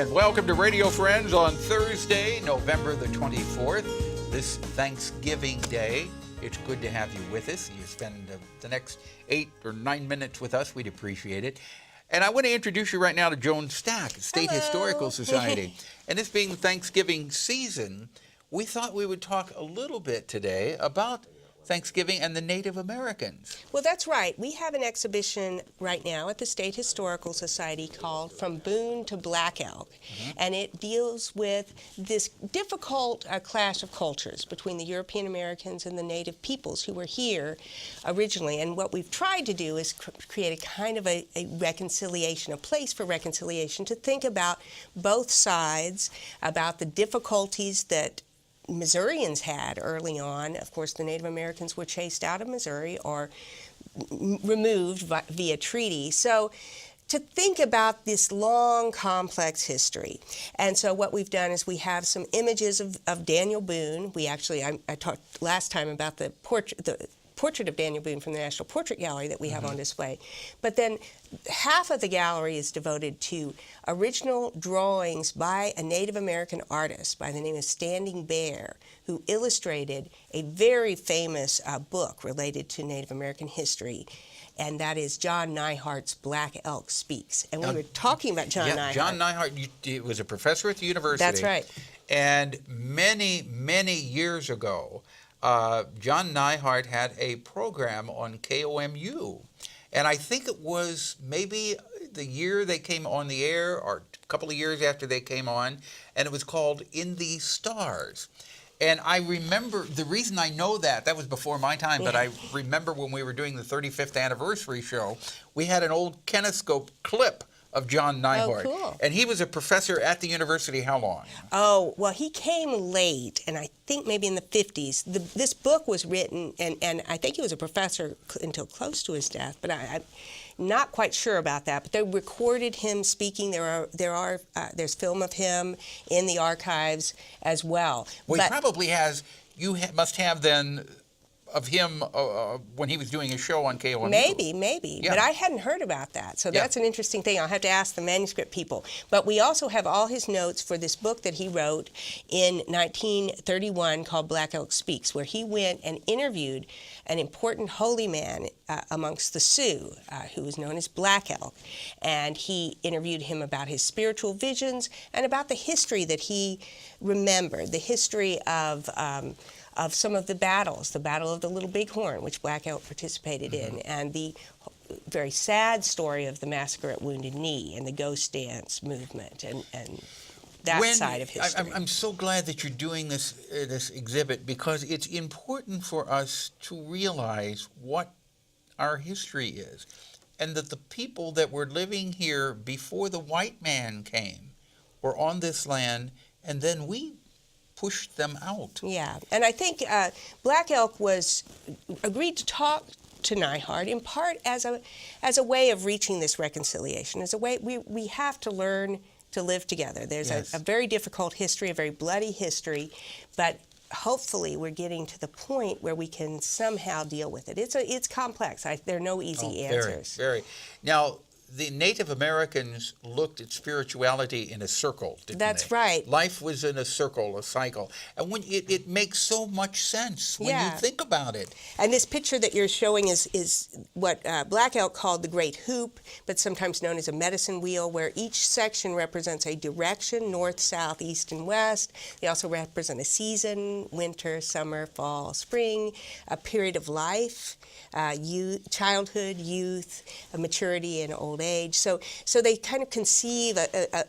and welcome to Radio Friends on Thursday, November the 24th, this Thanksgiving Day. It's good to have you with us. You spend the next 8 or 9 minutes with us. We'd appreciate it. And I want to introduce you right now to JOAN STACK, State Hello. Historical Society. And this being Thanksgiving season, we thought we would talk a little bit today about Thanksgiving and the Native Americans. Well, that's right. We have an exhibition right now at the State Historical Society called From Boone to Black Elk, and it deals with this difficult clash of cultures between the European Americans and the Native peoples who were here originally. And what we've tried to do is create a kind of a reconciliation, a place for reconciliation, to think about both sides, about the difficulties that Missourians had early on. Of course, the Native Americans were chased out of Missouri or removed via treaty. So to think about this long, complex history. And so what we've done is we have some images of Daniel Boone. We actually, I talked last time about the portrait of Daniel Boone from the National Portrait Gallery that we have on display. But then half of the gallery is devoted to original drawings by a Native American artist by the name of Standing Bear, who illustrated a very famous book related to Native American history, and that is John Neihart's Black Elk Speaks. And we were talking about John Neihart. John Neihart was a professor at the university. That's right. And many, many years ago, John Neihart had a program on KOMU. And I think it was maybe the year they came on the air or a couple of years after they came on, and it was called In the Stars. And I remember, the reason I know that was before my time, but I remember when we were doing the 35th anniversary show, we had an old Kinescope clip of John Neihart. Oh, cool. And he was a professor at the university how long? Oh, well, he came late, and I think maybe in the 50s. This book was written, and I think he was a professor until close to his death, but I'm not quite sure about that. But they recorded him speaking. There's film of him in the archives as well. Well, he probably has, must have then of him when he was doing a show on KOMU. Maybe. Yeah. But I hadn't heard about that. So that's an interesting thing. I'll have to ask the manuscript people. But we also have all his notes for this book that he wrote in 1931 called Black Elk Speaks, where he went and interviewed an important holy man amongst the Sioux, who was known as Black Elk. And he interviewed him about his spiritual visions and about the history that he remembered, the history of some of the battles, the Battle of the Little Bighorn, which Black Elk participated in, and the very sad story of the massacre at Wounded Knee and the ghost dance movement and that side of history. I'm so glad that you're doing this exhibit, because it's important for us to realize what our history is, and that the people that were living here before the white man came were on this land, and then we pushed them out. Yeah, and I think Black Elk agreed to talk to Neihart in part as a way of reaching this reconciliation, as a way we have to learn to live together. There's a very difficult history, a very bloody history, but hopefully we're getting to the point where we can somehow deal with it. It's complex. There are no easy answers. Very. Now, the Native Americans looked at spirituality in a circle, didn't they? That's right. Life was in a circle, a cycle. And when it makes so much sense when you think about it. And this picture that you're showing is what Black Elk called the Great Hoop, but sometimes known as a medicine wheel, where each section represents a direction, north, south, east, and west. They also represent a season, winter, summer, fall, spring, a period of life, childhood, youth, maturity, and old age. So they kind of conceive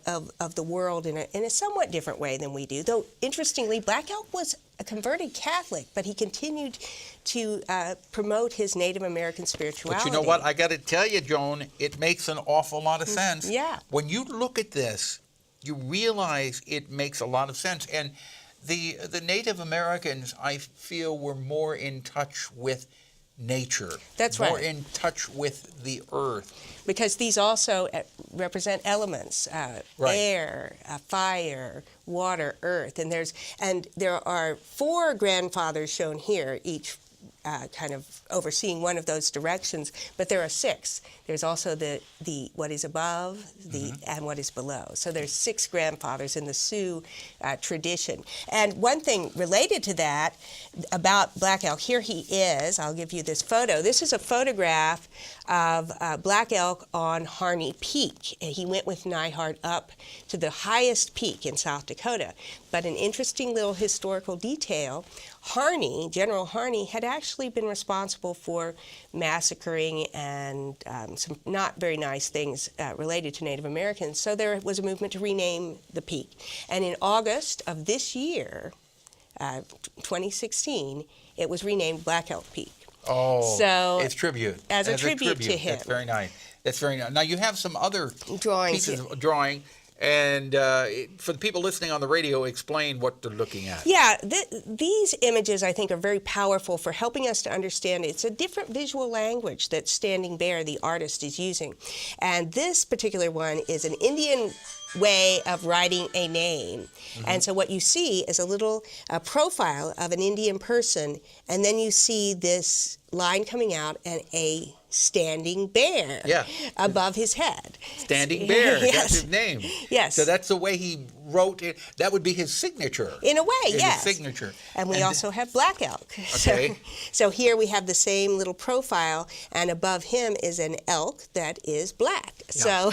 of the world in a somewhat different way than we do. Though, interestingly, Black Elk was a converted Catholic, but he continued to promote his Native American spirituality. But you know what? I got to tell you, Joan, it makes an awful lot of sense. Yeah. When you look at this, you realize it makes a lot of sense. And the Native Americans, I feel, were more in touch with nature. That's right. More in touch with the earth. Because these also represent elements, air, fire, water, earth. And there are 4 grandfathers shown here, each kind of overseeing one of those directions, but there are 6. There's also the what is above, and what is below. So there's 6 grandfathers in the Sioux tradition. And one thing related to that about Black Elk, here he is. I'll give you this photo. This is a photograph of Black Elk on Harney Peak. And he went with Neihart up to the highest peak in South Dakota. But an interesting little historical detail, Harney, General Harney, had actually been responsible for massacring and some not very nice things related to Native Americans. So there was a movement to rename the peak. And in August of this year, 2016, it was renamed Black Elk Peak. Oh, so it's tribute. As a tribute to him. That's very nice. That's very nice. Now, you have some other drawings pieces of drawing. And for the people listening on the radio, explain what they're looking at. Yeah, these images, I think, are very powerful for helping us to understand it's a different visual language that Standing Bear, the artist, is using. And this particular one is an Indian way of writing a name. And so what you see is a little profile of an Indian person, and then you see this line coming out and a standing bear above his head. Standing Bear, yes. That's his name. Yes. So that's the way he wrote it. That would be his signature. In a way, yes. His signature. And we also have Black Elk. Okay. So here we have the same little profile, and above him is an elk that is black. Yeah.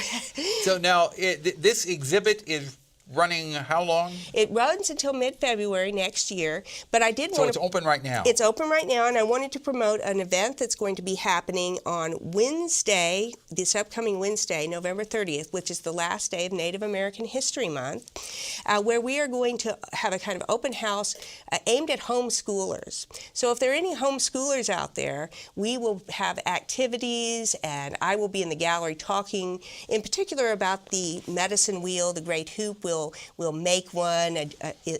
So now, this exhibit is running how long? It runs until mid-February next year, but I did want to... So it's open right now? It's open right now, and I wanted to promote an event that's going to be happening on Wednesday, this upcoming Wednesday, November 30th, which is the last day of Native American History Month, where we are going to have a kind of open house aimed at homeschoolers. So if there are any homeschoolers out there, we will have activities, and I will be in the gallery talking in particular about the medicine wheel, the great hoop. We'll make one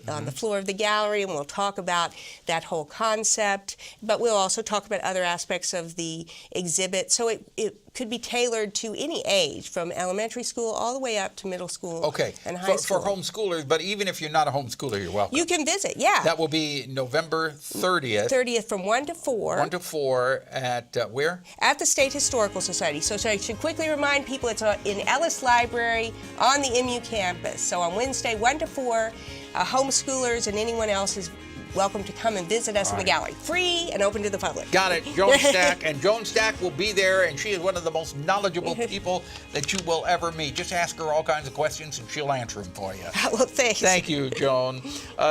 on the floor of the gallery, and we'll talk about that whole concept. But we'll also talk about other aspects of the exhibit. So it could be tailored to any age, from elementary school all the way up to middle school and high school. For homeschoolers, but even if you're not a homeschooler, you're welcome. You can visit, yeah. That will be November 30th. 30th from 1 to 4. 1 to 4 at where? At the State Historical Society. So I should quickly remind people it's in Ellis Library on the MU campus. So on Wednesday, 1 to 4, homeschoolers and anyone else is welcome to come and visit us in the gallery. Free and open to the public. Got it. JOAN Stack. And JOAN Stack will be there, and she is one of the most knowledgeable people that you will ever meet. Just ask her all kinds of questions, and she'll answer them for you. Well, thanks. Thank you, Joan.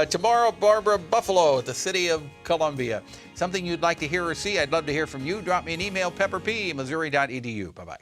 Tomorrow, Barbara Buffalo at the City of Columbia. Something you'd like to hear or see, I'd love to hear from you. Drop me an email, pepperp@missouri.edu. Bye-bye.